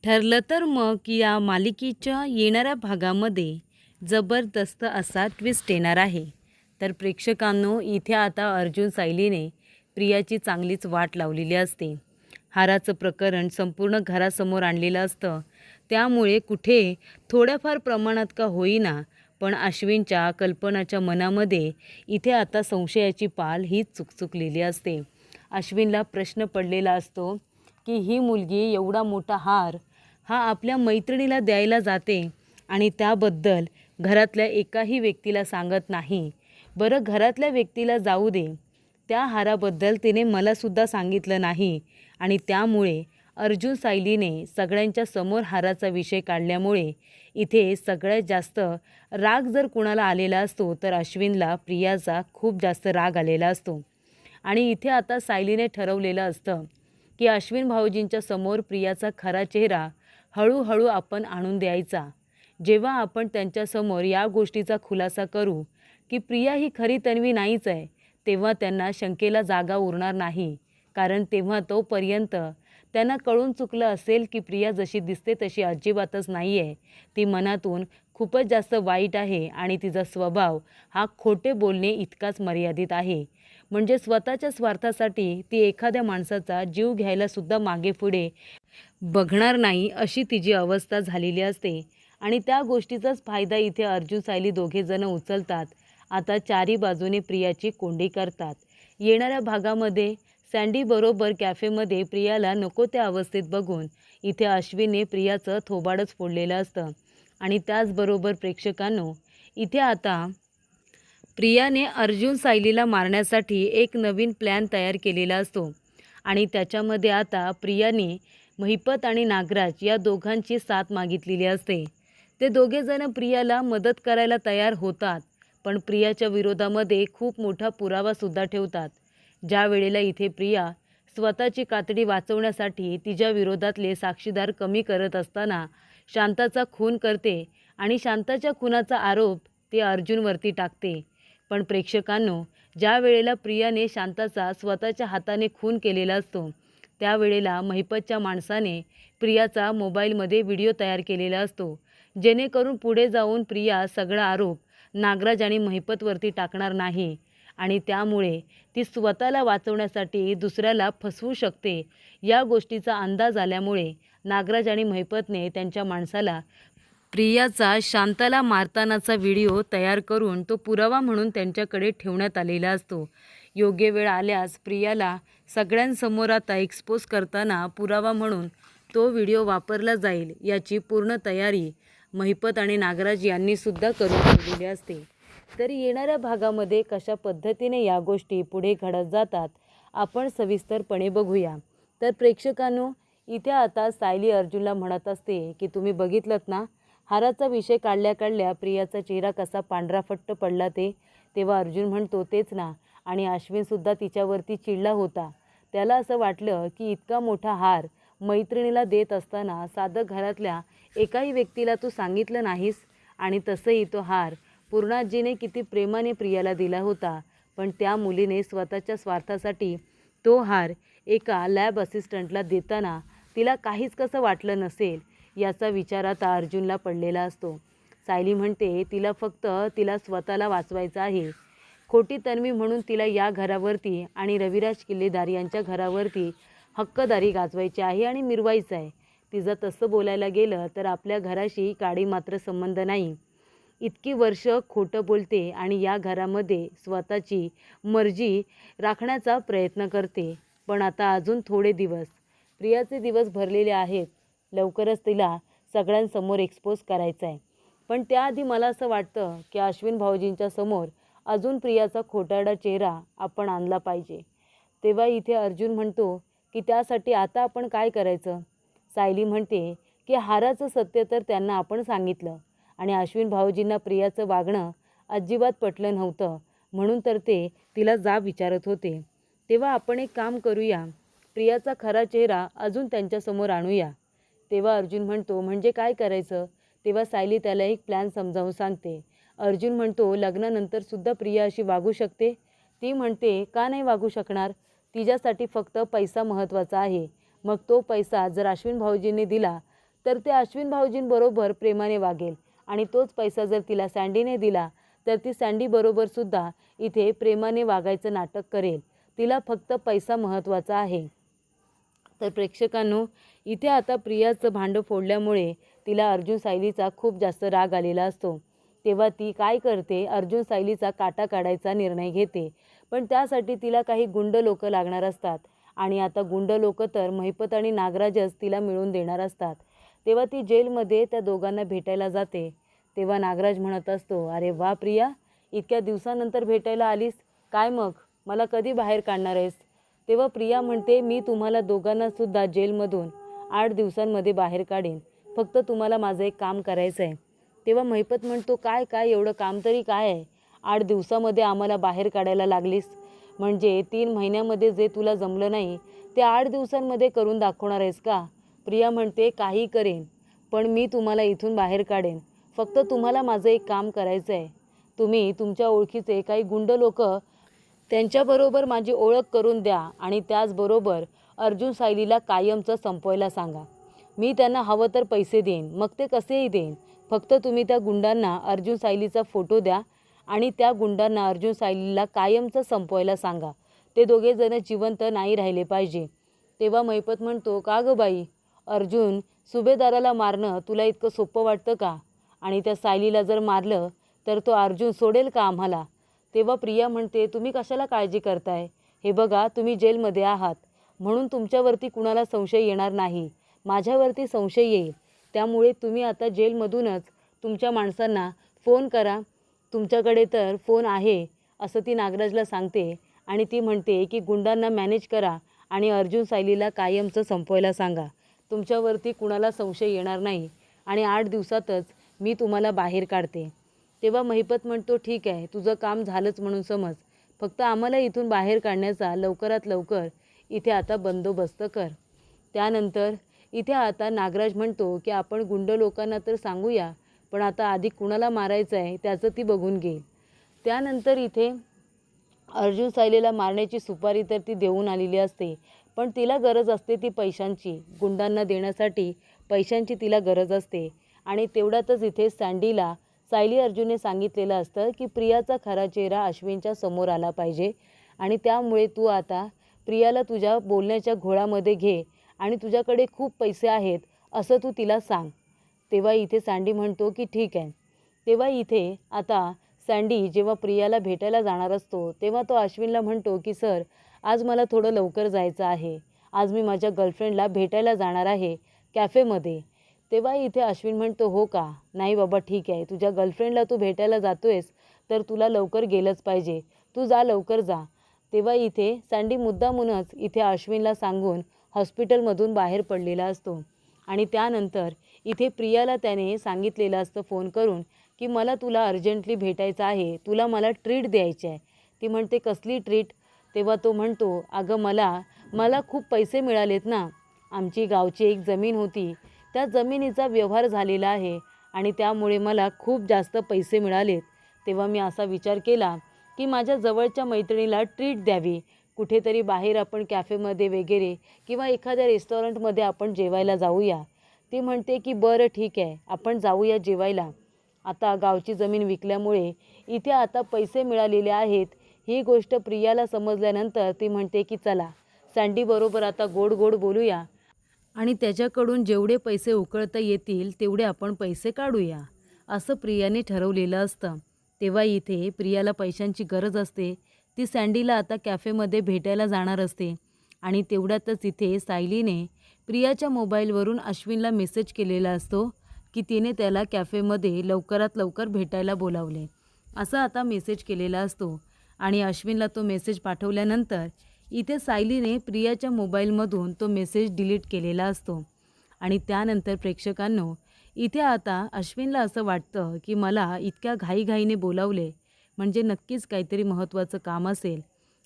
ठरलं तर मग या मालिकेच्या येणाऱ्या भागामध्ये जबरदस्त असा ट्विस्ट येणार आहे. तर प्रेक्षकांनो, इथे आता अर्जुन सायलीने प्रियाची चांगलीच वाट लावलेली असते. हाराचं प्रकरण संपूर्ण घरासमोर आणलेलं असतं. त्यामुळे कुठे थोड्याफार प्रमाणात का होईना, पण अश्विनच्या कल्पनाच्या मनामध्ये इथे आता संशयाची पाल ही चुकचुकलेली असते. अश्विनला प्रश्न पडलेला असतो की ही मुलगी एवढा मोठा हार हा आपल्या मैत्रिणीला द्यायला जाते आणि त्याबद्दल घरातल्या एकाही व्यक्तीला सांगत नाही. बरं, घरातल्या व्यक्तीला जाऊ दे, त्या हाराबद्दल तिने मलासुद्धा सांगितलं नाही आणि त्यामुळे अर्जुन सायलीने सगळ्यांच्या समोर हाराचा विषय काढल्यामुळे इथे सगळ्यात जास्त राग जर कुणाला आलेला असतो तर अश्विनला प्रियाचा खूप जास्त राग आलेला असतो. आणि इथे आता सायलीने ठरवलेलं असतं की अश्विन भाऊजींच्या समोर प्रियाचा खरा चेहरा हळूहळू आपण आणून द्यायचा. जेव्हा आपण त्यांच्यासमोर या गोष्टीचा खुलासा करू की प्रिया ही खरी तन्वी नाहीच आहे, तेव्हा त्यांना शंकेला जागा उरणार नाही. कारण तेव्हा तोपर्यंत त्यांना कळून चुकलं असेल की प्रिया जशी दिसते तशी अजिबातच नाही आहे. ती मनातून खूपच जास्त वाईट आहे आणि तिचा स्वभाव हा खोटे बोलणे इतकाच मर्यादित आहे. म्हणजे स्वतःच्या स्वार्थासाठी ती एखाद्या माणसाचा जीव घ्यायलासुद्धा मागे पुढे बघणार नाही, अशी तिची अवस्था झालेली असते. आणि त्या गोष्टीचाच फायदा इथे अर्जुन सायली दोघेजण उचलतात. आता चारी बाजूने प्रियाची कोंडी करतात. येणाऱ्या भागामध्ये सँडी बरोबर कॅफेमध्ये प्रियाला नको त्या अवस्थेत बघून इथे अश्विनने प्रियाचं थोबाडच फोडलेलं असतं. आणि त्याचबरोबर प्रेक्षकांनो, इथे आता प्रियाने अर्जुन सायलीला मारण्यासाठी एक नवीन प्लॅन तयार केलेला असतो. आणि त्याच्यामध्ये आता प्रियाने महिपत आणि नागराज या दोघांची साथ मागितलेली असते. ते दोघेजण प्रियाला मदत करायला तयार होतात, पण प्रियाच्या विरोधामध्ये खूप मोठा पुरावासुद्धा ठेवतात. ज्या वेळेला इथे प्रिया स्वतःची कातडी वाचवण्यासाठी तिच्या विरोधातले साक्षीदार कमी करत असताना शांताचा खून करते आणि शांताच्या खुनाचा आरोप ती अर्जुनवरती टाकते. पण प्रेक्षकांनो, ज्या वेळेला प्रियाने शांताचा स्वतःच्या हाताने खून केलेला असतो त्यावेळेला महिपतच्या माणसाने प्रियाचा मोबाईलमध्ये व्हिडिओ तयार केलेला असतो, जेणेकरून पुढे जाऊन प्रिया सगळा आरोप नागराज आणि महिपतवरती टाकणार नाही आणि त्यामुळे ती स्वतःला वाचवण्यासाठी दुसऱ्याला फसवू शकते. या गोष्टीचा अंदाज आल्यामुळे नागराज आणि महिपतने त्यांच्या माणसाला प्रियाचा शांताला मारतानाचा व्हिडिओ तयार करून तो पुरावा म्हणून त्यांच्याकडे ठेवण्यात आलेला असतो. योग्य वेळ आल्यास प्रियाला सगळ्यांसमोर आता एक्सपोज करताना पुरावा म्हणून तो व्हिडिओ वापरला जाईल याची पूर्ण तयारी महिपत आणि नागराज यांनीसुद्धा करून ठेवलेली असते. तर येणाऱ्या भागामध्ये कशा पद्धतीने या गोष्टी पुढे घडत जातात आपण सविस्तरपणे बघूया. तर प्रेक्षकांनो, इथे आता सायली अर्जुनला म्हणत असते की तुम्ही बघितलंत ना, हाराचा विषय काढल्या काढल्या प्रियाचा चेहरा कसा पांढराफट्ट पडला ते. तेव्हा अर्जुन म्हणतो तेच ना. आणि अश्विनसुद्धा तिच्यावरती चिडला होता. त्याला असं वाटलं की इतका मोठा हार मैत्रिणीला देत असताना साधं घरातल्या एकाही व्यक्तीला तू सांगितलं नाहीस. आणि तसंही तो हार पूर्णाजीने किती प्रेमाने प्रियाला दिला होता, पण त्या मुलीने स्वतःच्या स्वार्थासाठी तो हार एका लॅब असिस्टंटला देताना तिला काहीच कसं वाटलं नसेल याचा विचार आता अर्जुनला पडलेला असतो. सायली म्हणते तिला स्वतःला वाचवायचं आहे. खोटी तन्वी म्हणून तिला या घरावरती आणि रविराज किल्लेदार यांच्या घरावरती हक्कदारी गाजवायची आहे आणि मिरवायचं आहे. तिचं तसं बोलायला गेलं तर आपल्या घराशी काडी मात्र संबंध नाही. इतकी वर्ष खोटं बोलते आणि या घरामध्ये स्वतःची मर्जी राखण्याचा प्रयत्न करते. पण आता अजून थोडे दिवस, प्रियाचे दिवस भरलेले आहेत. लवकरच तिला सगळ्यांसमोर एक्सपोज करायचं आहे. पण त्याआधी मला असं वाटतं की अश्विन भाऊजींच्या समोर अजून प्रियाचा खोटारडा चेहरा आपण आणला पाहिजे. तेव्हा इथे अर्जुन म्हणतो की त्यासाठी आता आपण काय करायचं. सायली म्हणते की हाराचं सत्य तर त्यांना आपण सांगितलं आणि अश्विन भाऊजींना प्रियाचं वागणं अजिबात पटलं नव्हतं, म्हणून तर ते तिला जाब विचारत होते. तेव्हा आपण एक काम करूया, प्रियाचा खरा चेहरा अजून त्यांच्यासमोर आणूया. तेव्हा अर्जुन म्हणतो म्हणजे काय करायचं. तेव्हा सायली त्याला एक प्लॅन समजावून सांगते. अर्जुन म्हणतो लग्नानंतरसुद्धा प्रिया अशी वागू शकते. ती म्हणते का नाही वागू शकणार. तिच्यासाठी फक्त पैसा महत्त्वाचा आहे. मग तो पैसा जर अश्विन भाऊजींनी दिला तर ते अश्विन भाऊजींबरोबर प्रेमाने वागेल आणि तोच पैसा जर तिला सँडीने दिला तर ती सँडीबरोबर सुद्धा इथे प्रेमाने वागायचं नाटक करेल. तिला फक्त पैसा महत्त्वाचा आहे. तर प्रेक्षकांनो, इथे आता प्रियाचं भांडं फोडल्यामुळे तिला अर्जुन सायलीचा खूप जास्त राग आलेला असतो. तेव्हा ती काय करते, अर्जुन सायलीचा काटा काढायचा निर्णय घेते. पण त्यासाठी तिला काही गुंड लोक लागणार असतात आणि आता गुंड लोक तर महिपत आणि नागराजच तिला मिळवून देणार असतात. तेव्हा ती जेलमध्ये त्या दोघांना भेटायला जाते. तेव्हा नागराज म्हणत असतो, अरे वा प्रिया, इतक्या दिवसानंतर भेटायला आलीस, काय मग मला कधी बाहेर काढणार आहेस? तेव्हा प्रिया म्हणते, मी तुम्हाला दोघांनासुद्धा जेलमधून 8 दिवसांमध्ये बाहेर काढेन, फक्त तुम्हाला माझं एक काम करायचं आहे. तेव्हा महिपत म्हणतो, काय एवढं काम तरी काय आहे? 8 दिवसामध्ये आम्हाला बाहेर काढायला लागलीस म्हणजे 3 महिन्यामध्ये जे तुला जमलं नाही ते 8 दिवसांमध्ये करून दाखवणार आहेस का? प्रिया म्हणते, काही करेन, पण मी तुम्हाला इथून बाहेर काढेन, फक्त तुम्हाला माझं एक काम करायचं आहे. तुम्ही तुमच्या ओळखीचे काही गुंड लोक त्यांच्याबरोबर माझी ओळख करून द्या आणि त्याचबरोबर अर्जुन सायलीला कायमचं संपवायला सांगा. मी त्यांना हवं तर पैसे देईन, मग ते कसेही देईन, फक्त तुम्ही त्या गुंडांना अर्जुन सायलीचा फोटो द्या आणि त्या गुंडांना अर्जुन सायलीला कायमचं संपवायला सांगा. ते दोघे जण जिवंत नाही राहिले पाहिजे. तेव्हा महिपत म्हणतो, का गं बाई, अर्जुन सुभेदाराला मारणं तुला इतकं सोपं वाटतं का? आणि त्या सायलीला जर मारलं तर तो अर्जुन सोडेल का आम्हाला? तेव्हा प्रिया म्हणते, तुम्ही कशाला काळजी करताय? हे बघा, तुम्ही जेलमध्ये आहात म्हणून तुमच्यावरती कुणाला संशय येणार नाही, माझ्यावरती संशय येईल. त्यामुळे तुम्ही आता जेलमधूनच तुमच्या माणसांना फोन करा, तुमच्याकडे तर फोन आहे असं ती नागराजला सांगते. आणि ती म्हणते की गुंडांना मॅनेज करा आणि अर्जुन सायलीला कायमचं संपवायला सांगा. तुमच्यावरती कुणाला संशय येणार नाही आणि 8 दिवसातच मी तुम्हाला बाहेर काढते. तेव्हा महिपत म्हणतो, ठीक आहे, तुझं काम झालंच म्हणून समज, फक्त आम्हाला इथून बाहेर काढण्याचा लवकरात लवकर इथे आता बंदोबस्त कर. त्यानंतर इथे आता नागराज म्हणतो की आपण गुंड लोकांना तर सांगूया, पण आता आधी कुणाला मारायचं आहे त्याचं ती बघून घेईल. त्यानंतर इथे अर्जुन सायलीला मारण्याची सुपारी तर ती देऊन आलेली असते, पण तिला गरज असते ती पैशांची, गुंडांना देण्यासाठी पैशांची तिला गरज असते. आणि तेवढ्यातच इथे सँडीला सायली अर्जुनने सांगितलेलं असतं की प्रियाचा खरा चेहरा अश्विनच्या समोर आला पाहिजे आणि त्यामुळे तू आता प्रियाला तुझ्या बोलण्याच्या घोळामध्ये घे आणि तुझ्याकडे खूप पैसे आहेत असं तू तिला सांग. तेव्हा इथे सँडी म्हणतो की ठीक आहे. तेव्हा इथे आता सँडी जेव्हा प्रियाला भेटायला जाणार असतो तेव्हा तो अश्विनला म्हणतो की सर, आज मला थोडं लवकर जायचं आहे, आज मी माझ्या गर्लफ्रेंडला भेटायला जाणार आहे कॅफेमध्ये. तेव्हा इथे अश्विन म्हणतो, हो का, नाही बाबा ठीक आहे, तुझ्या गर्लफ्रेंडला तू भेटायला जातोयस तर तुला लवकर गेलंच पाहिजे, तू जा, लवकर जा. तेव्हा इथे सँडी मुद्दामूनच इथे अश्विनला सांगून हॉस्पिटलमधून बाहेर पडलेला असतो. आणि त्यानंतर इथे प्रियाला त्याने सांगितलेलं असतं फोन करून की मला तुला अर्जंटली भेटायचं आहे, तुला मला ट्रीट द्यायची आहे. ती म्हणते, कसली ट्रीट? तेव्हा तो म्हणतो, अगं मला खूप पैसे मिळालेत ना, आमची गावची एक जमीन होती, त्या जमिनीचा व्यवहार झालेला आहे आणि त्यामुळे मला खूप जास्त पैसे मिळालेत. तेव्हा मी असा विचार केला की माझ्या जवळच्या मैत्रिणीला ट्रीट द्यावी, कुठेतरी बाहेर आपण कॅफेमध्ये वगैरे किंवा एखाद्या रेस्टॉरंटमध्ये आपण जेवायला जाऊया. ती म्हणते की बरं ठीक आहे, आपण जाऊया जेवायला. आता गावची जमीन विकल्यामुळे इथे आता पैसे मिळालेले आहेत ही गोष्ट प्रियाला समजल्यानंतर ती म्हणते की चला सँडीबरोबर आता गोड गोड बोलूया आणि त्याच्याकडून जेवढे पैसे उकळता येतील तेवढे आपण पैसे काढूया, असं प्रियाने ठरवलेलं असतं. तेव्हा इथे प्रियाला पैशांची गरज असते. ती सँडीला आता कॅफेमध्ये भेटायला जाणार असते आणि तेवढ्यातच इथे सायलीने प्रियाच्या मोबाईलवरून अश्विनला मेसेज केलेला असतो की तिने त्याला कॅफेमध्ये लवकरात लवकर भेटायला बोलावले, असा आता मेसेज केलेला असतो. आणि अश्विनला तो मेसेज पाठवल्यानंतर इथे सायलीने प्रियाच्या मोबाईलमधून तो मेसेज डिलीट केलेला असतो. आणि त्यानंतर प्रेक्षकांनो, इथे आता अश्विनला असं वाटतं की मला इतक्या घाईघाईने बोलावले म्हणजे नक्कीच काहीतरी महत्त्वाचं काम असेल.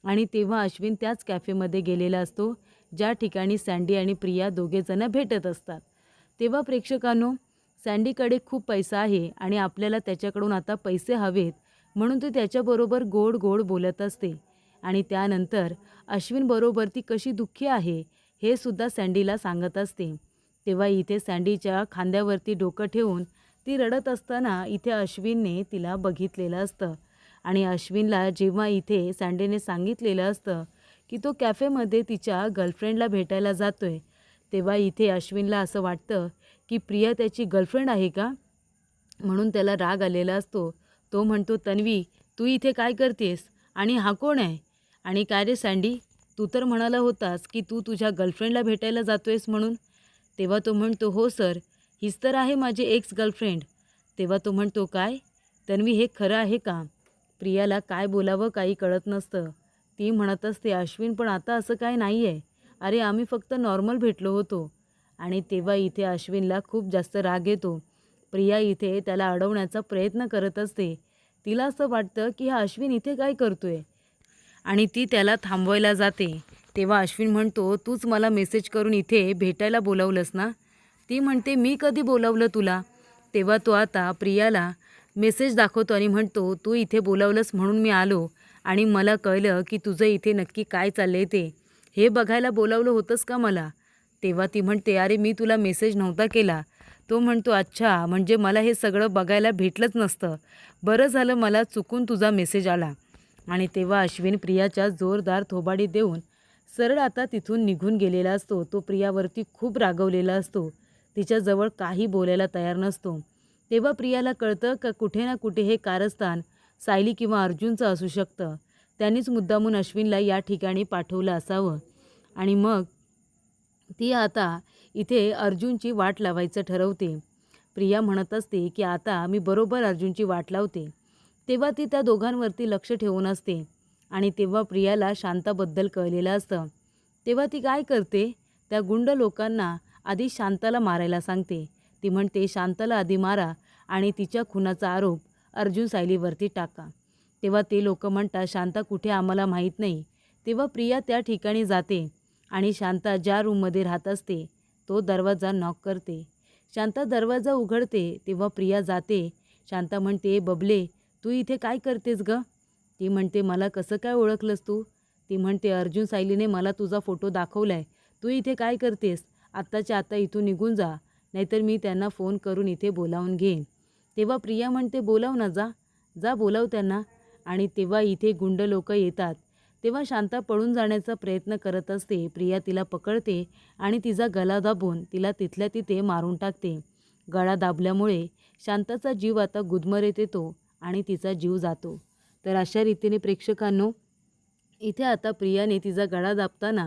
आणि तेव्हा अश्विन त्याच कॅफेमध्ये गेलेला असतो ज्या ठिकाणी सँडी आणि प्रिया दोघेजणं भेटत असतात. तेव्हा प्रेक्षकांनो, सँडीकडे खूप पैसा आहे आणि आपल्याला त्याच्याकडून आता पैसे हवेत म्हणून ती त्याच्याबरोबर गोड गोड बोलत असते. आणि त्यानंतर अश्विनबरोबर ती कशी दुःखी आहे हे सुद्धा सँडीला सांगत असते. तेव्हा इथे सँडीच्या खांद्यावरती डोकं ठेवून ती रडत असताना इथे अश्विनने तिला बघितलेलं असतं आणि अश्विनला जेव्हा इथे सँडीने सांगितलेलं असतं की तो कॅफेमध्ये तिच्या गर्लफ्रेंडला भेटायला जातोय, तेव्हा इथे अश्विनला असं वाटतं की प्रिया त्याची गर्लफ्रेंड आहे का, म्हणून त्याला राग आलेला असतो. तो म्हणतो, तन्वी तू इथे काय करतेस आणि हा कोण आहे? आणि काय रे सँडी, तू तर म्हणाला होतास की तू तुझ्या गर्लफ्रेंडला भेटायला जातोयस म्हणून. तेव्हा तो म्हणतो, हो सर, हीच तर आहे माझी एक्स गर्लफ्रेंड. तेव्हा तो म्हणतो, काय तन्वी हे खरं आहे का? प्रियाला काय बोलावं काही कळत नसतं. ती म्हणत असते, अश्विन पण आता असं काय नाही आहे. अरे आम्ही फक्त नॉर्मल भेटलो होतो. आणि तेव्हा इथे अश्विनला खूप जास्त राग येतो. प्रिया इथे त्याला अडवण्याचा प्रयत्न करत असते. तिला असं वाटतं की हा अश्विन इथे काय करतोय आणि ती त्याला थांबवायला जाते. तेव्हा अश्विन म्हणतो, तूच मला मेसेज करून इथे भेटायला बोलावलंस ना? ती म्हणते, मी कधी बोलावलं तुला? तेव्हा तो आता प्रियाला मेसेज दाखवतो आणि म्हणतो, तू इथे बोलावलंस म्हणून मी आलो आणि मला कळलं की तुझं इथे नक्की काय चाललंय ते. हे बघायला बोलावलं होतंस का मला? तेव्हा ती म्हणते, अरे मी तुला मेसेज नव्हता केला. तो म्हणतो, अच्छा, म्हणजे मला हे सगळं बघायला भेटलंच नसतं. बरं झालं मला चुकून तुझा मेसेज आला. आणि तेव्हा अश्विन प्रियाच्या जोरदार थोबाडी देऊन सरळ आता तिथून निघून गेलेला असतो. तो प्रियावरती खूप रागवलेला असतो. तिच्याजवळ काही बोलायला तयार नसतो. तेव्हा प्रियाला कळतं का कुठे ना कुठे हे कारस्थान सायली किंवा अर्जुनचं असू शकतं. त्यांनीच मुद्दामून अश्विनला या ठिकाणी पाठवलं असावं. आणि मग ती आता इथे अर्जुनची वाट लावायचं ठरवते. प्रिया म्हणत असते की आता मी बरोबर अर्जुनची वाट लावते. तेव्हा ती त्या दोघांवरती लक्ष ठेवून असते आणि तेव्हा प्रियाला शांताबद्दल कळलेलं असतं. तेव्हा ती काय करते, त्या गुंड लोकांना आधी शांताला मारायला सांगते. ती म्हणते, शांताला आधी मारा आणि तिच्या खुनाचा आरोप अर्जुन सायलीवरती टाका. तेव्हा ते लोक म्हणतात, शांता कुठे आम्हाला माहीत नाही. तेव्हा प्रिया त्या ठिकाणी जाते आणि शांता ज्या रूममध्ये राहत असते तो दरवाजा नॉक करते. शांता दरवाजा उघडते तेव्हा प्रिया जाते. शांता म्हणते, बबले तू इथे काय करतेस ग? ती म्हणते, मला कसं काय ओळखलंस तू? ती म्हणते, अर्जुन सायलीने मला तुझा फोटो दाखवलाय. तू इथे काय करतेस? आत्ताच्या आत्ता इथून निघून जा, नाहीतर मी त्यांना फोन करून इथे बोलावून घेईन. तेव्हा प्रिया म्हणते, बोलाव ना, जा जा बोलाव त्यांना. आणि तेव्हा इथे गुंड लोक येतात. तेव्हा शांता पळून जाण्याचा प्रयत्न करत असते. प्रिया तिला पकडते आणि तिचा गळा दाबून तिला तिथल्या तिथे मारून टाकते. गळा दाबल्यामुळे शांताचा जीव आता गुदमरेत येतो आणि तिचा जीव जातो. तर अशा रीतीने प्रेक्षकांनो, इथे आता प्रियाने तिचा गळा दाबताना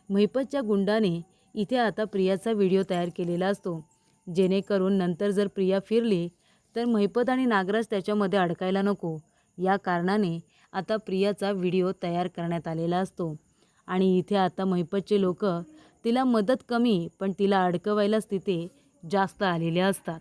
महिपतच्या गुंडाने इथे आता प्रियाचा व्हिडिओ तयार केलेला असतो, जेणेकरून नंतर जर प्रिया फिरली तर महिपत आणि नागराज त्याच्यामध्ये अडकायला नको, या कारणाने आता प्रियाचा व्हिडिओ तयार करण्यात आलेला असतो. आणि इथे आता महिपतचे लोक तिला मदत कमी पण तिला अडकवायलाच तिथे जास्त आलेले असतात.